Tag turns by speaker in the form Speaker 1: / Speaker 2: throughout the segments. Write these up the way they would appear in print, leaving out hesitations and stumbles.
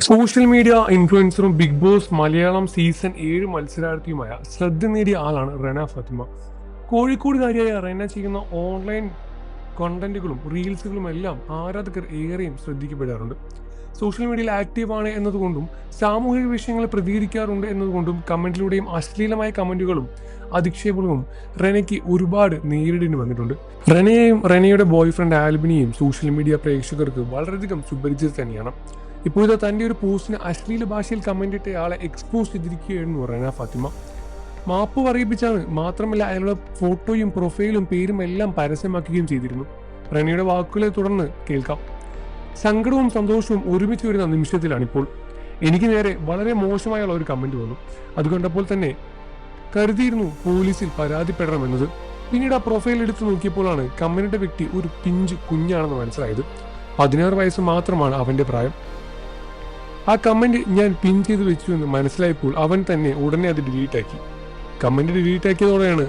Speaker 1: Social media ഇൻഫ്ലുവൻസറും Bigg Boss Malayalam season 7 മത്സരാർത്ഥിയുമായ ശ്രദ്ധ നേടിയ ആളാണ് റെന ഫാത്തിമ. കോഴിക്കോടുകാരിയായ റെന ചെയ്യുന്ന ഓൺലൈൻ കണ്ടന്റുകളും റീൽസുകളും എല്ലാം ആരാധകർ ഏറെയും ശ്രദ്ധിക്കപ്പെടാറുണ്ട്. സോഷ്യൽ മീഡിയയിൽ ആക്റ്റീവാണ് എന്നതുകൊണ്ടും സാമൂഹിക വിഷയങ്ങൾ പ്രതികരിക്കാറുണ്ട് എന്നതുകൊണ്ടും കമന്റിലൂടെയും അശ്ലീലമായ കമന്റുകളും അധിക്ഷേപങ്ങളും റെനയ്ക്ക് ഒരുപാട് നേരിടേണ്ടി വന്നിട്ടുണ്ട്. റെനയെയും റെനയുടെ ബോയ് ഫ്രണ്ട് ആൽബിനെയും സോഷ്യൽ മീഡിയ പ്രേക്ഷകർക്ക് വളരെയധികം സുപരിചിതം തന്നെയാണ്. ഇപ്പോഴത്തെ തന്റെ ഒരു പോസ്റ്റിന് അശ്ലീല ഭാഷയിൽ കമന്റ് ഇട്ടയാളെ എക്സ്പോസ് ചെയ്തിരിക്കുകയായിരുന്നു റെന ഫാത്തിമ. മാപ്പ് പറയിപ്പിച്ചാണ്, മാത്രമല്ല അയാളുടെ ഫോട്ടോയും പ്രൊഫൈലും പേരും എല്ലാം പരസ്യമാക്കുകയും ചെയ്തിരുന്നു. റെനയുടെ വാക്കുകളെ തുടർന്ന് കേൾക്കാം. സങ്കടവും സന്തോഷവും ഒരുമിച്ച് വരുന്ന നിമിഷത്തിലാണിപ്പോൾ. എനിക്ക് നേരെ വളരെ മോശമായുള്ള ഒരു കമന്റ് വന്നു. അത് കണ്ടപ്പോൾ തന്നെ കരുതിയിരുന്നു പോലീസിൽ പരാതിപ്പെടണമെന്നത്. പിന്നീട് ആ പ്രൊഫൈൽ എടുത്തു നോക്കിയപ്പോഴാണ് കമന്റിന്റെ വ്യക്തി ഒരു പിഞ്ച് കുഞ്ഞാണെന്ന് മനസ്സിലായത്. 16 വയസ്സ് മാത്രമാണ് അവന്റെ പ്രായം. ആ കമന്റ് ഞാൻ പിൻ ചെയ്ത് വെച്ചു എന്ന് മനസ്സിലായപ്പോൾ അവൻ തന്നെ ഉടനെ അത് ഡിലീറ്റ് ആക്കി. കമന്റ് ഡിലീറ്റ് ആക്കിയതോടെയാണ്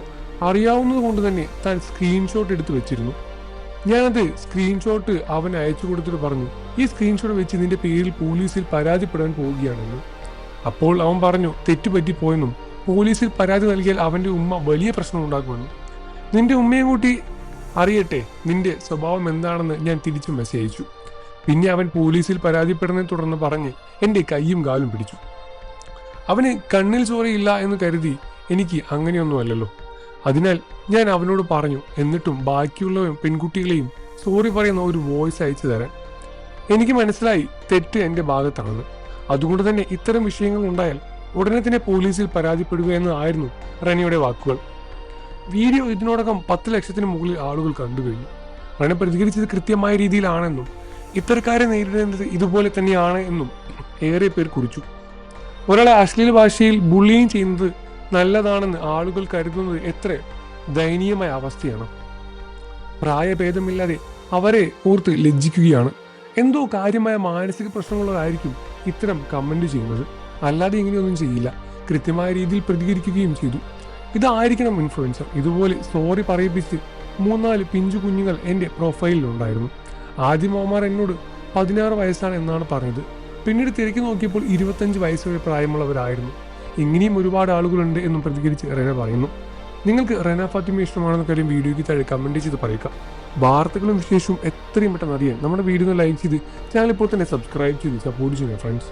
Speaker 1: അറിയാവുന്നത് കൊണ്ട് തന്നെ താൻ സ്ക്രീൻഷോട്ട് എടുത്ത് വെച്ചിരുന്നു. ഞാനത് സ്ക്രീൻഷോട്ട് അവൻ അയച്ചു കൊടുത്തിട്ട് പറഞ്ഞു, ഈ സ്ക്രീൻഷോട്ട് വെച്ച് നിന്റെ പേരിൽ പോലീസിൽ പരാതിപ്പെടാൻ പോവുകയാണെന്ന്. അപ്പോൾ അവൻ പറഞ്ഞു തെറ്റുപറ്റിപ്പോയെന്നും പോലീസിൽ പരാതി നൽകിയാൽ അവന്റെ ഉമ്മ വലിയ പ്രശ്നം ഉണ്ടാക്കുമെന്നും. നിന്റെ ഉമ്മയെ കൂട്ടി അറിയട്ടെ നിന്റെ സ്വഭാവം എന്താണെന്ന് ഞാൻ തിരിച്ചു മെസ്സേജ് അയച്ചു. പിന്നെ അവൻ പോലീസിൽ പരാതിപ്പെടുന്നതിനെ തുടർന്ന് പറഞ്ഞ് എൻ്റെ കൈയും കാലും പിടിച്ചു. അവന് കണ്ണിൽ ചോരയില്ല എന്ന് കരുതി എനിക്ക് അങ്ങനെയൊന്നുമല്ലല്ലോ. അതിനാൽ ഞാൻ അവനോട് പറഞ്ഞു, എന്നിട്ടും ബാക്കിയുള്ളവരും പെൺകുട്ടികളെയും സോറി പറയുന്ന ഒരു വോയിസ് അയച്ചു തരാൻ. എനിക്ക് മനസ്സിലായി തെറ്റ് എൻ്റെ ഭാഗത്താണെന്ന്. അതുകൊണ്ട് തന്നെ ഇത്തരം വിഷയങ്ങൾ ഉണ്ടായാൽ ഉടനെ തന്നെ പോലീസിൽ പരാതിപ്പെടുക എന്നതായിരുന്നു റെനയുടെ വാക്കുകൾ. വീഡിയോ ഇതിനോടകം 10 ലക്ഷത്തിന് മുകളിൽ ആളുകൾ കണ്ടു കഴിഞ്ഞു. റെന പ്രതികരിച്ചത് കൃത്യമായ രീതിയിലാണെന്നും ഇത്തരക്കാരെ നേരിടേണ്ടത് ഇതുപോലെ തന്നെയാണ് എന്നും ഏറെ പേർ കുറിച്ചു. ഒരാളെ അശ്ലീല ഭാഷയിൽ ബുള്ളിങ് ചെയ്യുന്നത് നല്ലതാണെന്ന് ആളുകൾ കരുതുന്നത് എത്ര ദയനീയമായ അവസ്ഥയാണ്. പ്രായഭേദമില്ലാതെ അവരെ ഓർത്ത് ലജ്ജിക്കുകയാണ്. എന്തോ കാര്യമായ മാനസിക പ്രശ്നമുള്ളതായിരിക്കും ഇത്തരം കമന്റ് ചെയ്യുന്നത്. അല്ലാതെ ഇങ്ങനെയൊന്നും ചെയ്യില്ല. കൃത്യമായ രീതിയിൽ പ്രതികരിക്കുകയും ചെയ്തു. ഇതായിരിക്കണം ഇൻഫ്ലുവൻസർ. ഇതുപോലെ സോറി പറയിപ്പിച്ച് 3-4 പിഞ്ചു കുഞ്ഞുങ്ങൾ എൻ്റെ പ്രൊഫൈലിലുണ്ടായിരുന്നു. ആദ്യം അവന്മാർ എന്നോട് 16 വയസ്സാണ് എന്നാണ് പറഞ്ഞത്. പിന്നീട് തിരക്കി നോക്കിയപ്പോൾ 25 വയസ്സ് വരെ പ്രായമുള്ളവരായിരുന്നു. ഇങ്ങനെയും ഒരുപാട് ആളുകളുണ്ട് എന്നും പ്രതികരിച്ച് റെന പറയുന്നു. നിങ്ങൾക്ക് റെന ഫാത്തിമ ഇഷ്ടമാണെന്ന കാര്യം വീഡിയോയ്ക്ക് താഴെ കമന്റ് ചെയ്ത് പറയുക. വാർത്തകളും വിശേഷവും എത്രയും പെട്ടെന്ന് അറിയാൻ നമ്മുടെ വീഡിയോ ലൈക്ക് ചെയ്ത് ചാനൽ ഇപ്പോൾ തന്നെ സബ്സ്ക്രൈബ് ചെയ്ത് സപ്പോർട്ട് ചെയ്യുക ഫ്രണ്ട്സ്.